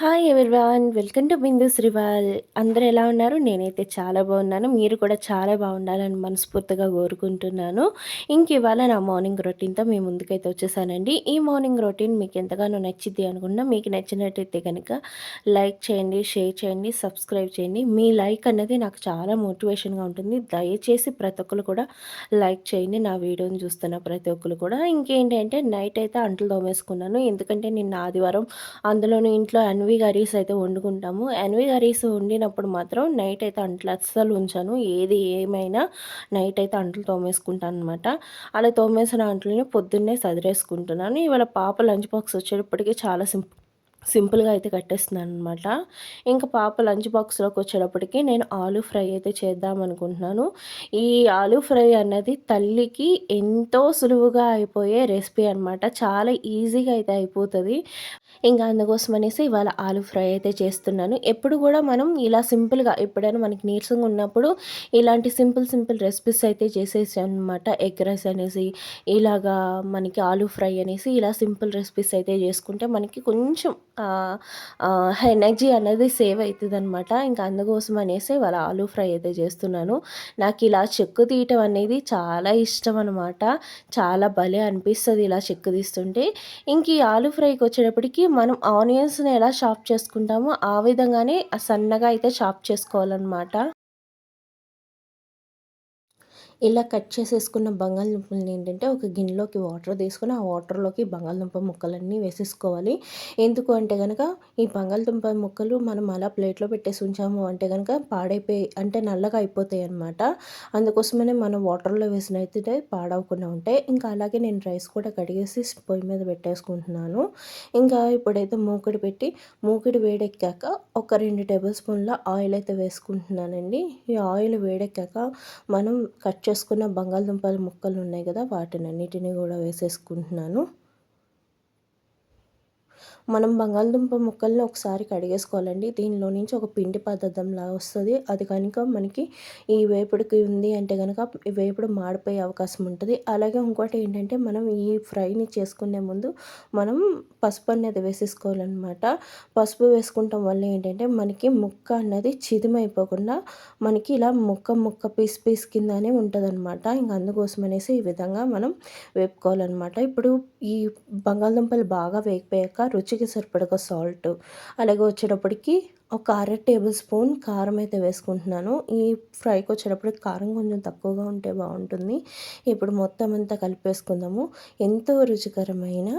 Hi everyone. Welcome to Bindu's rival. అందరూ ఎలా ఉన్నారు? నేనైతే చాలా బాగున్నాను. మీరు కూడా చాలా బాగుండాలని మనస్ఫూర్తిగా కోరుకుంటున్నాను. ఇవాళ నా మార్నింగ్ రొటీన్‌తో మీ ముందుకైతే వచ్చేసానండి. ఈ మార్నింగ్ రొటీన్ మీకు ఎంతగానో నచ్చిద్ది అనుకున్నా. మీకు నచ్చినట్టయితే గనక లైక్ చేయండి, షేర్ చేయండి, సబ్స్క్రైబ్ చేయండి. మీ లైక్ అన్నది నాకు చాలా మోటివేషన్‌గా ఉంటుంది. దయచేసి ప్రతి ఒక్కళ్ళు కూడా లైక్ చేయండి. నా వీడియోని చూస్తున్న ప్రతి ఒక్కళ్ళు కూడా. ఇంకేంటి అంటే నైట్ అయితే అంట్లు తోమేసుకున్నాను. ఎందుకంటే నిన్న ఆదివారం అందులోను ఇంట్లో ఎన్వి కర్రీస్ అయితే వండుకుంటాము. ఎన్వి కర్రీస్ వండినప్పుడు మాత్రం నైట్ అయితే అంట్లు అస్సలు ఉంచను. ఏది ఏమైనా నైట్ అయితే అంట్లు తోమేసుకుంటాననమాట. అలా తోమేసిన అంట్లని పొద్దున్నే సదిరేసుకుంటున్నాను. ఇవాళ పాప లంచ్ బాక్స్ వచ్చేటప్పటికి చాలా సింపుల్‌గా అయితే కట్టేస్తున్నాననమాట. ఇంక పాప లంచ్ బాక్స్‌లోకి వచ్చేటప్పటికి నేను ఆలూ ఫ్రై అయితే చేద్దామనుకుంటున్నాను. ఈ ఆలూ ఫ్రై అన్నది తల్లికి ఎంతో సులువుగా అయిపోయే రెసిపీ అనమాట. చాలా ఈజీగా అయితే అయిపోతది. ఇంకా అందుకోసం అనేసి ఇవాళ ఆలూ ఫ్రై అయితే చేస్తున్నాను. ఎప్పుడు కూడా మనం ఇలా సింపుల్‌గా ఎప్పుడైనా మనకి నీరసంగా ఉన్నప్పుడు ఇలాంటి సింపుల్ రెసిపీస్ అయితే చేసేసాననమాట. ఎగ్ రైస్ అనేసి, ఇలాగా మనకి ఆలూ ఫ్రై అనేసి ఇలా సింపుల్ రెసిపీస్ అయితే చేసుకుంటే మనకి కొంచెం ఆహ్, ఎనర్జీ అనేది సేవ్ అయితదనమాట. ఇంకా అందుకోసం అనేసి ఇవాళ ఆలూ ఫ్రై అయితే చేస్తున్నాను. నాకు ఇలా చెక్కు తీయటం అనేది చాలా ఇష్టం అనమాట. చాలా భలే అనిపిస్తది ఇలా చెక్కు తీస్తుంటే. ఈ ఆలూ ఫ్రైకొచ్చేటప్పటికి మనం ఆనియన్స్‌ని ఎలా చాప్ చేసుకుంటామో, ఆ విధంగానే సన్నగా అయితే చాప్ చేసుకోవాలనమాట. ఇలా కట్ చేసేసుకున్న బంగాళదుంపల్ని ఏంటంటే ఒక గిన్నెలోకి వాటర్ తీసుకొని ఆ వాటర్‌లోకి బంగాళదుంప ముక్కలన్నీ వేసేసుకోవాలి. ఎందుకు అంటే గనక ఈ బంగాళదుంప ముక్కలు మనం అలా ప్లేట్‌లో పెట్టేసి ఉంచాము అంటే గనక పాడైపోయి అంటే నల్లగా అయిపోతాయన్నమాట. అందుకోసమనే మనం వాటర్‌లో వేసినయితే పాడవకుండా ఉంటాయి. ఇంకా అలాగే నేను రైస్ కూడా కడిగేసి పొయ్యి మీద పెట్టేసుకుంటున్నాను. ఇంకా ఇప్పుడైతే మూకుడు పెట్టి మూకుడు వేడెక్కాక ఒక 2 టేబుల్ స్పూన్ల ఆయిల్ అయితే వేసుకుంటున్నానండి. ఈ ఆయిల్ వేడెక్కాక మనం కట్ చేసుకున్న బంగాళదుంపల ముక్కలు ఉన్నాయి కదా వాటినన్నిటిని కూడా వేసేసుకుంటున్నాను. మనం బంగాళదుంప ముక్కల్ని ఒకసారి కడిగేసుకోవాలండి. దీనిలో నుంచి ఒక పిండి పదార్థంలా వస్తది. అది కనుక మనకి ఈ వేపుడుకి ఉంది అంటే గనక ఈ వేపుడు మాడిపోయే అవకాశం ఉంటది. అలాగే ఇంకోటి ఏంటంటే మనం ఈ ఫ్రైని చేసుకునే ముందు మనం పసుపు అనేది వేసేసుకోవాలనమాట. పసుపు వేసుకుంటాం వల్ల ఏంటంటే మనకి ముక్క అన్నది చిదిమైపోకుండా మనకి ఇలా ముక్క పీస్ కిందనే ఉంటదనమాట. ఇంక అందుకోసం అనేసి ఈ విధంగా మనం వేపుకోవాలనమాట. ఇప్పుడు ఈ బంగాళదుంపలు బాగా వేగిపోయాక రుచికి సరిపడగా సాల్ట్, అలాగే వచ్చేటప్పటికి ఒక అర టేబుల్ స్పూన్ కారం అయితే వేసుకుంటున్నాను. ఈ ఫ్రైకి వచ్చేటప్పటికి కారం కొంచెం తక్కువగా ఉంటే బాగుంటుంది. ఇప్పుడు మొత్తం అంతా కలిపేసుకుందాము. ఎంతో రుచికరమైన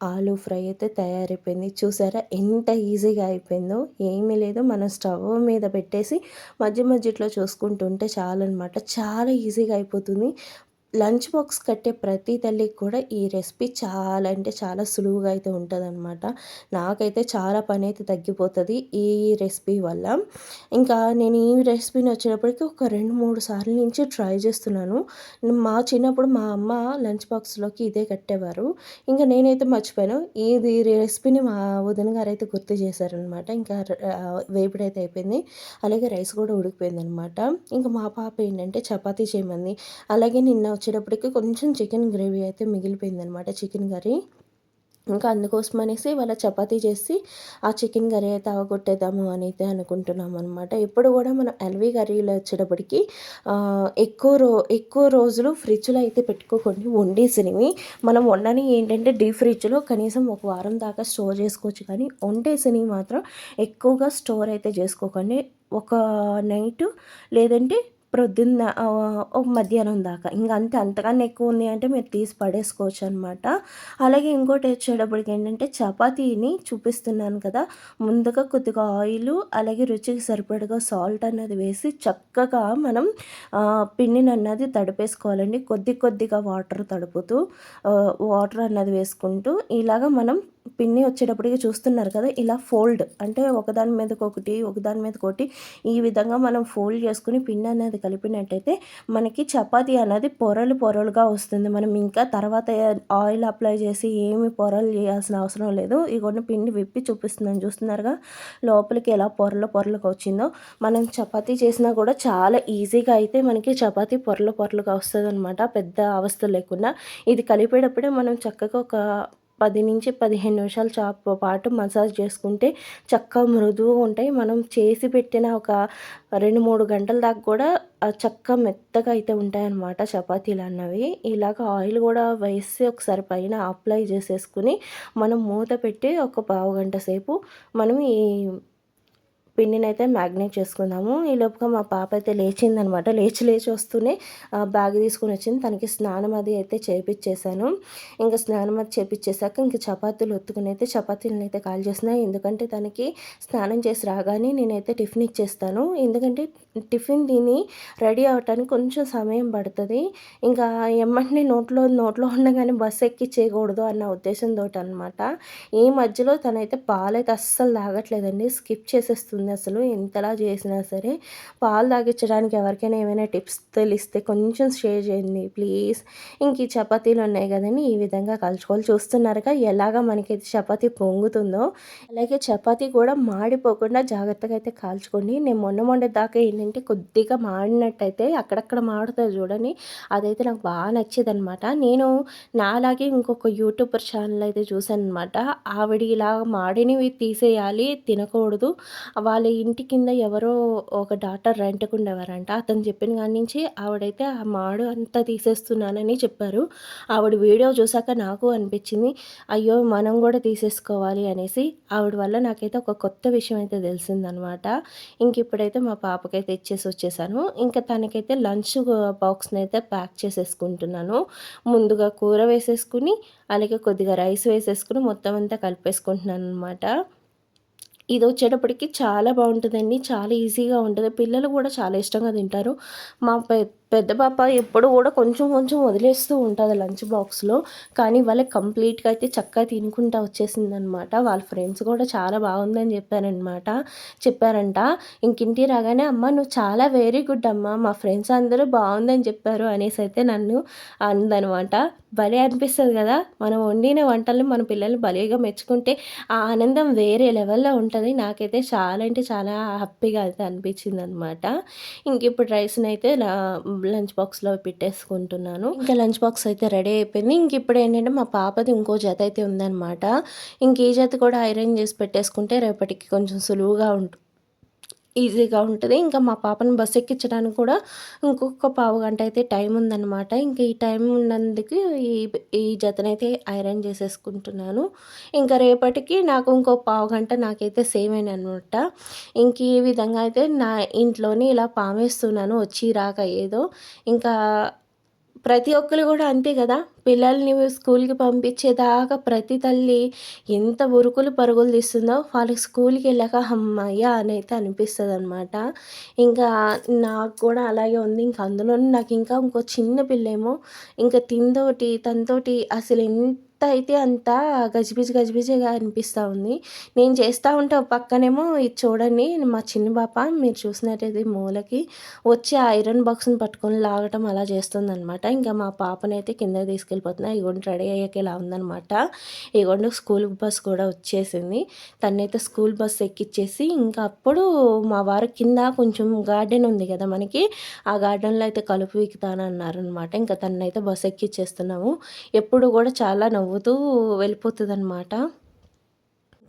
ఆలూ ఫ్రై అయితే తయారైపోయింది. చూసారా ఎంత ఈజీగా అయిపోయిందో. ఏమీ లేదు, మనం స్టవ్ మీద పెట్టేసి మధ్యలో చూసుకుంటుంటే చాలనమాట. చాలా ఈజీగా అయిపోతుంది. లంచ్ బాక్స్ కట్టే ప్రతి తల్లికి కూడా ఈ రెసిపీ చాలా అంటే చాలా సులువుగా అయితే ఉంటదనమాట. నాకైతే చాలా పనైతే తగ్గిపోతది ఈ రెసిపీ వల్ల. ఇంకా నేను ఈ రెసిపీని వచ్చేటప్పటికి ఒక 2, 3 సార్లు నుంచి ట్రై చేస్తున్నాను. మా చిన్నప్పుడు మా అమ్మ లంచ్ బాక్స్‌లోకి ఇదే కట్టేవారు. ఇంక నేనైతే మర్చిపోయాను. ఇది రెసిపీని మా వదిన గారైతే గుర్తు చేశారనమాట. ఇంకా వేపుడైతే అయిపోయింది. అలాగే రైస్ కూడా ఉడికిపోయిందనమాట. ఇంక మా పాప ఏంటంటే చపాతీ చేయమంది. అలాగే నిన్న వచ్చేటప్పటికి కొంచెం చికెన్ గ్రేవీ అయితే మిగిలిపోయిందనమాట, చికెన్ కర్రీ. ఇంకా అందుకోసం అనేసి ఇవాళ చపాతీ చేసి ఆ చికెన్ కర్రీ అయితే అవగొట్టేద్దాము అని అయితే అనుకుంటున్నాం అనమాట. ఎప్పుడు కూడా మనం ఎల్వీ కర్రీలో వచ్చేటప్పటికి ఎక్కువ రోజులు ఫ్రిడ్జ్‌లో అయితే పెట్టుకోకండి. వండేసినవి మనం వండని ఏంటంటే డీప్ ఫ్రిడ్జ్‌లో కనీసం ఒక వారం దాకా స్టోర్ చేసుకోవచ్చు. కానీ వండేసినవి మాత్రం ఎక్కువగా స్టోర్ అయితే చేసుకోకండి. ఒక నైటు లేదంటే ప్రొద్దున్న ఒక మధ్యాహ్నం దాకా ఇంక అంతే. అంతకన్నా ఎక్కువ ఉంది అంటే మీరు తీసి పడేసుకోవచ్చనమాట. అలాగే ఇంకోటి వచ్చేటప్పటికి ఏంటంటే చపాతీని చూపిస్తున్నాను కదా! ముందుగా కొద్దిగా ఆయిలు, అలాగే రుచికి సరిపడగా సాల్ట్ అన్నది వేసి చక్కగా మనం పిండినన్నది తడిపేసుకోవాలండి. కొద్దిగా వాటర్ తడుపుతూ వాటర్ అన్నది వేసుకుంటూ ఇలాగ మనం పిండి వచ్చేటప్పటికి చూస్తున్నారు కదా! ఇలా ఫోల్డ్ అంటే ఒకదాని మీదకొకటి, ఒకదాని మీదకొకటి ఈ విధంగా మనం ఫోల్డ్ చేసుకొని పిండి అనేది కలిపినట్టయితే మనకి చపాతీ అనేది పొరలుగా వస్తుంది. మనం ఇంకా తర్వాత ఆయిల్ అప్లై చేసి ఏమి పొరలు చేయాల్సిన అవసరం లేదు. ఇగోండి పిండి విప్పి చూపిస్తున్నాను చూస్తున్నారుగా లోపలికి ఎలా పొరలుగా వచ్చిందో. మనం చపాతీ చేసినా కూడా చాలా ఈజీగా అయితే మనకి చపాతీ పొరలుగా వస్తదనమాట. పెద్ద అవస్థ లేకుండా. ఇది కలిపేటప్పుడే మనం చక్కగా ఒక 10-15 నిమిషాలు పాటు మసాజ్ చేసుకుంటే చక్కగా మృదువుగా ఉంటాయి. మనం చేసి పెట్టిన ఒక 2-3 గంటల దాకా కూడా చక్కగా మెత్తగా అయితే ఉంటాయన్నమాట చపాతీలన్నవి. ఇలాగ ఆయిల్ కూడా వేసి ఒకసారి పైన అప్లై చేసేసుకుని మనం మూత పెట్టి ఒక పావుగంట సేపు మనం ఈ పిండినైతే మ్యాగ్నేట్ చేసుకుందాము. ఈలోపుగా మా పాప అయితే లేచిందనమాట. లేచి వస్తూనే బ్యాగ్ తీసుకొని వచ్చింది. తనకి స్నానం అది అయితే చేపిచ్చేసాను. ఇంకా స్నానం అది చేపిచ్చేసాక ఇంక చపాతీలు ఒత్తుకుని అయితే చపాతీలను అయితే కాల్ చేసిన. ఎందుకంటే తనకి స్నానం చేసి రాగానే నేనైతే టిఫిన్ ఇచ్చేస్తాను. ఎందుకంటే టిఫిన్ తిని రెడీ అవ్వటానికి కొంచెం సమయం పడుతుంది. ఇంకా ఎమ్మటనే నోట్లో ఉండగానే బస్సు ఎక్కిచ్చేయకూడదు అన్న ఉద్దేశంతో అనమాట. ఈ మధ్యలో తనైతే పాలైతే అస్సలు తాగట్లేదండి. స్కిప్ చేసేస్తుంది అసలు ఎంతలా చేసినా సరే. పాలు తాగించడానికి ఎవరికైనా ఏమైనా టిప్స్ తెలిస్తే కొంచెం షేర్ చేయండి ప్లీజ్. ఇంక ఈ చపాతీలు ఉన్నాయి కదండి, ఈ విధంగా కలుచుకోవాలి. చూస్తున్నారుగా ఎలాగా మనకైతే చపాతీ పొంగుతుందో. అలాగే చపాతీ కూడా మాడిపోకుండా జాగ్రత్తగా అయితే కాల్చుకోండి. నేను మొన్న దాకా ఏంటంటే కొద్దిగా మాడినట్టయితే అక్కడక్కడ మాడుతుంది చూడండి, అదైతే నాకు బాగా నచ్చేదనమాట. నేను నాలాగే ఇంకొక యూట్యూబర్ ఛానల్ అయితే చూశాను అనమాట. ఆవిడ ఇలా మాడినవి తీసేయాలి, తినకూడదు. వాళ్ళ ఇంటి కింద ఎవరో ఒక డాక్టర్ రెంట్‌కి ఉండేవారంట. అతను చెప్పిన కాడి నుంచి ఆవిడైతే ఆ మాడు అంతా తీసేస్తున్నానని చెప్పారు. ఆవిడ వీడియో చూసాక నాకు అనిపించింది, అయ్యో మనం కూడా తీసేసుకోవాలి అనేసి. ఆవిడ వల్ల నాకైతే ఒక కొత్త విషయం అయితే తెలిసిందనమాట. ఇంక ఇప్పుడైతే మా పాపకైతే ఇచ్చేసి వచ్చేసాను. ఇంకా తనకైతే లంచ్ బాక్స్‌ని అయితే ప్యాక్ చేసేసుకుంటున్నాను. ముందుగా కూర వేసేసుకుని, అలాగే కొద్దిగా రైస్ వేసేసుకుని మొత్తం అంతా కలిపేసుకుంటున్నాను అనమాట. ఇదొచ్చేటప్పటికి చాలా బావుంటదండి. చాలా ఈజీగా ఉంటది. పిల్లలు కూడా చాలా ఇష్టంగా తింటారు. మా పెద్ద పాప ఎప్పుడు కూడా కొంచెం కొంచెం వదిలేస్తూ ఉంటది లంచ్ బాక్స్‌లో. కానీ ఇవాళ కంప్లీట్‌గా అయితే చక్కగా తినుకుంటా వచ్చేసిందనమాట. వాళ్ళ ఫ్రెండ్స్ కూడా చాలా బాగుందని చెప్పారంట. ఇంకింటికి రాగానే "అమ్మ నువ్వు చాలా వెరీ గుడ్ అమ్మ. మా ఫ్రెండ్స్ అందరూ బావుందని చెప్పారు" అనేసైతే నన్ను అందనమాట. భలే అనిపిస్తది కదా! మనం వండిన వంటల్ని మన పిల్లలు భలేగా మెచ్చుకుంటే ఆ ఆనందం వేరే లెవెల్‌లో ఉంటది. నాకైతే చాలా అంటే చాలా హ్యాపీగా అయితే అనిపించిందనమాట. ఇంకిప్పుడు రైస్‌నైతే లంచ్ బాక్స్‌లో పెట్టేసుకుంటున్నాను. ఇంకా లంచ్ బాక్స్ అయితే రెడీ అయిపోయింది. ఇంకిప్పుడేంటంటే మా పాపది ఇంకో జత అయితే ఉందనమాట. ఇంక ఈ జత కూడా ఐరన్ చేసి పెట్టేసుకుంటే రేపటికి కొంచెం సులువుగా ఈజీగా ఉంటది. ఇంకా మా పాపను బస్ ఎక్కించడానికి కూడా ఇంకొక పావుగంట అయితే టైం ఉందనమాట. ఇంక ఈ టైం ఉన్నందుకు ఈ ఈ జతనైతే ఐరన్ చేసేసుకుంటున్నాను. ఇంకా రేపటికి నాకు ఇంకో పావుగంట నాకైతే సేవేననమాట. ఇంక ఈ విధంగా అయితే నా ఇంట్లోని ఇలా పామేస్తున్నాను వచ్చి రాక ఏదో. ఇంకా ప్రతి ఒక్కళ్ళు కూడా అంతే కదా! పిల్లల్ని స్కూల్‌కి పంపించేదాకా ప్రతి తల్లి ఎంత ఉరుకులు పరుగులు తీస్తుందో, వాళ్ళకి స్కూల్‌కెళ్ళాక హమ్మయ్య! అనైతే అనిపిస్తదనమాట. ఇంకా నాకు కూడా అలాగే ఉంది. ఇంక అందులోను నాకు ఇంకా ఇంకో చిన్న పిల్లేమో ఇంక తనతోటి అసలు ఎంత అయితే అంత గజిబిజిగా అనిపిస్తా ఉంది. నేను చేస్తా ఉంటే ఒక పక్కనేమో ఇది చూడండి మా చిన్న పాప మీరు చూసినట్టయితే మూలకి వచ్చి ఆ ఐరన్ బాక్స్‌ని పట్టుకొని లాగటం అలా చేస్తుందనమాట. ఇంకా మా పాపనైతే కిందకి తీసుకెళ్ళిపోతున్నా. ఇగోండి రెడీ అయ్యాక ఇలా ఉందనమాట. ఇగోండి స్కూల్ బస్ కూడా వచ్చేసింది. తనైతే స్కూల్ బస్ ఎక్కిచ్చేసి ఇంకా అప్పుడు మా వారు కింద కొంచెం గార్డెన్ ఉంది కదా మనకి, ఆ గార్డెన్‌లో అయితే కలుపు పీకుతానన్నారనమాట. ఇంకా తననైతే బస్ ఎక్కిచ్చేస్తున్నాము. ఎప్పుడు కూడా చాలా నవ్వుతూ వెళ్ళిపోతదనమాట.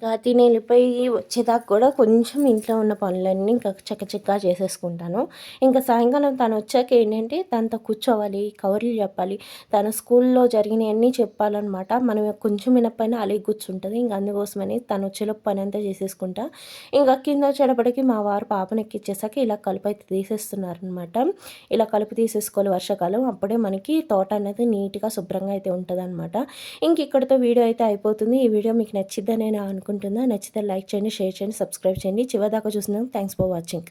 ఇంకా తిని వెళ్ళిపోయి వచ్చేదాకా కూడా కొంచెం ఇంట్లో ఉన్న పనులన్నీ ఇంకా చకచకా చేసేసుకుంటాను. ఇంకా సాయంకాలం తను వచ్చాక ఏంటంటే తనతో కూర్చోవాలి, కబుర్లు చెప్పాలి, తన స్కూల్లో జరిగినవన్నీ చెప్పాలన్నమాట. మనం కొంచెం వినకపోయినా అలిగి కూర్చుంటుంది. ఇంక అందుకోసమని తను వచ్చేలోపు పని అంతా చేసేసుకుంటా. ఇంకా కింద వచ్చేటప్పటికి మా వారు పాపను ఎక్కిచ్చేసాక ఇలా కలుపు అయితే తీసేస్తున్నారనమాట. ఇలా కలుపు తీసేసుకోవాలి వర్షాకాలం. అప్పుడే మనకి తోట అనేది నీట్‌గా శుభ్రంగా అయితే ఉంటదనమాట. ఇంక ఇక్కడితో వీడియో అయితే అయిపోతుంది. ఈ వీడియో మీకు నచ్చిద్దని నేను అనుకుంటున్నా. నచ్చితే లైక్ చేయండి, షేర్ చేయండి, సబ్స్క్రైబ్ చేయండి. చివరిదాకా చూసినందుకు థ్యాంక్స్ ఫర్ వాచింగ్.